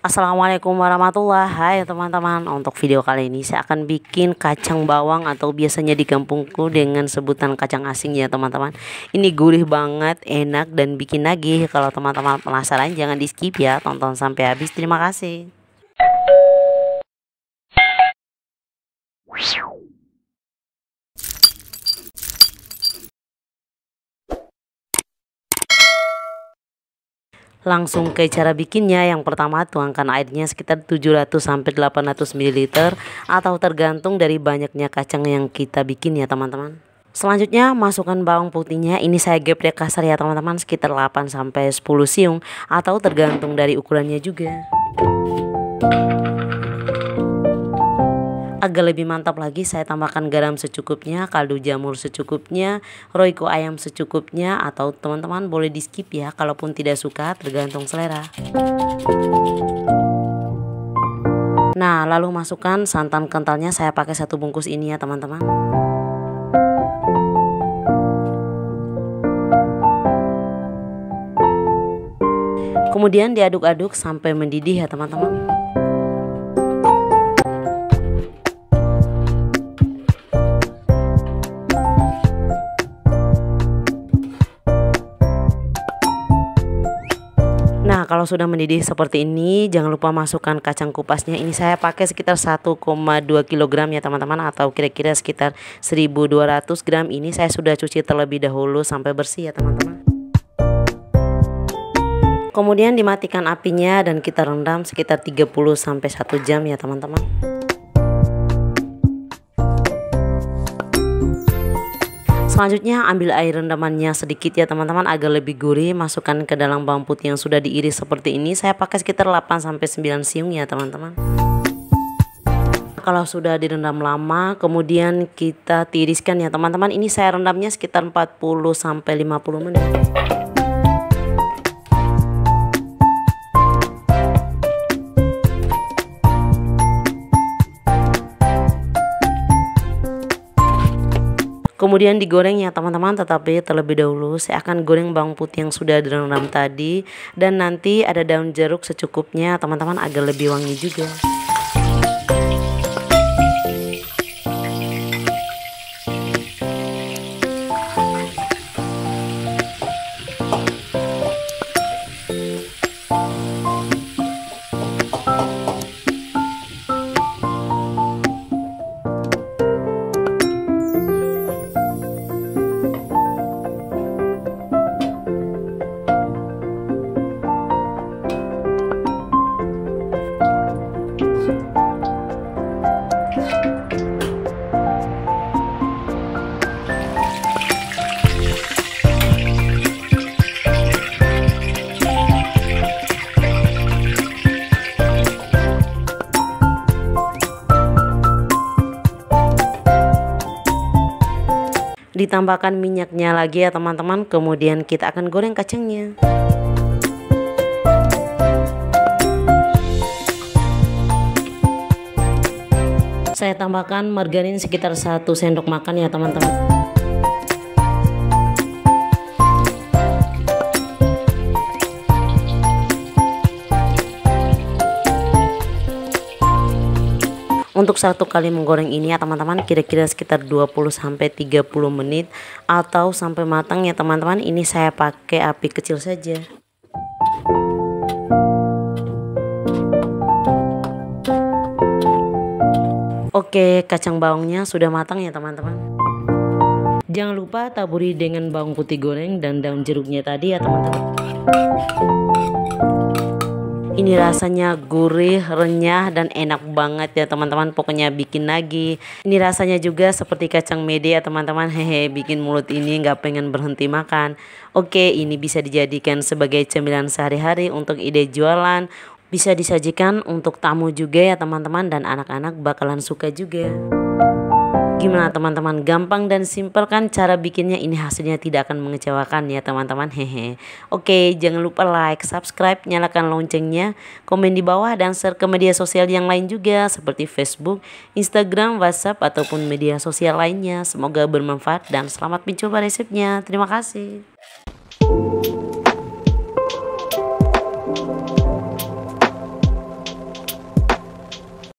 Assalamualaikum warahmatullahi wabarakatuh. Hai teman-teman, untuk video kali ini saya akan bikin kacang bawang atau biasanya di kampungku dengan sebutan kacang asing ya teman-teman. Ini gurih banget, enak dan bikin nagih. Kalau teman-teman penasaran jangan di skip ya, tonton sampai habis. Terima kasih. Langsung ke cara bikinnya. Yang pertama, tuangkan airnya sekitar 700 sampai 800 ml atau tergantung dari banyaknya kacang yang kita bikin ya teman-teman. Selanjutnya masukkan bawang putihnya. Ini saya geprek kasar ya teman-teman, sekitar 8 sampai 10 siung atau tergantung dari ukurannya juga. Agar lebih mantap lagi, saya tambahkan garam secukupnya, kaldu jamur secukupnya, royco ayam secukupnya, atau teman-teman boleh di skip ya kalaupun tidak suka, tergantung selera. Nah, lalu masukkan santan kentalnya, saya pakai 1 bungkus ini ya teman-teman. Kemudian diaduk-aduk sampai mendidih ya teman-teman. Nah, kalau sudah mendidih seperti ini, jangan lupa masukkan kacang kupasnya. Ini saya pakai sekitar 1,2 kg ya teman-teman, atau kira-kira sekitar 1200 gram. Ini saya sudah cuci terlebih dahulu sampai bersih ya teman-teman. Kemudian dimatikan apinya dan kita rendam sekitar 30 sampai 1 jam ya teman-teman. Selanjutnya ambil air rendamannya sedikit ya teman-teman agar lebih gurih. Masukkan ke dalam bawang putih yang sudah diiris seperti ini. Saya pakai sekitar 8 sampai 9 siung ya teman-teman. Kalau sudah direndam lama, kemudian kita tiriskan ya teman-teman. Ini saya rendamnya sekitar 40 sampai 50 menit. Kemudian digoreng ya teman-teman, tetapi terlebih dahulu saya akan goreng bawang putih yang sudah direndam tadi. Dan nanti ada daun jeruk secukupnya teman-teman agar lebih wangi juga. Ditambahkan minyaknya lagi ya teman-teman. Kemudian kita akan goreng kacangnya. Saya tambahkan margarin sekitar 1 sendok makan ya teman-teman. Untuk 1 kali menggoreng ini ya teman-teman kira-kira sekitar 20 sampai 30 menit atau sampai matang ya teman-teman. Ini saya pakai api kecil saja. Oke, kacang bawangnya sudah matang ya teman-teman. Jangan lupa taburi dengan bawang putih goreng dan daun jeruknya tadi ya teman-teman. Ini rasanya gurih, renyah, dan enak banget ya teman-teman. Pokoknya bikin nagih. Ini rasanya juga seperti kacang mede ya teman-teman. Hehe, bikin mulut ini nggak pengen berhenti makan. Oke, ini bisa dijadikan sebagai cemilan sehari-hari untuk ide jualan. Bisa disajikan untuk tamu juga ya teman-teman, dan anak-anak bakalan suka juga. Gimana teman-teman, gampang dan simpel kan cara bikinnya? Ini hasilnya tidak akan mengecewakan ya teman-teman. Hehe. Oke, jangan lupa like, subscribe, nyalakan loncengnya, komen di bawah, dan share ke media sosial yang lain juga seperti Facebook, Instagram, WhatsApp, ataupun media sosial lainnya. Semoga bermanfaat dan selamat mencoba resepnya. Terima kasih.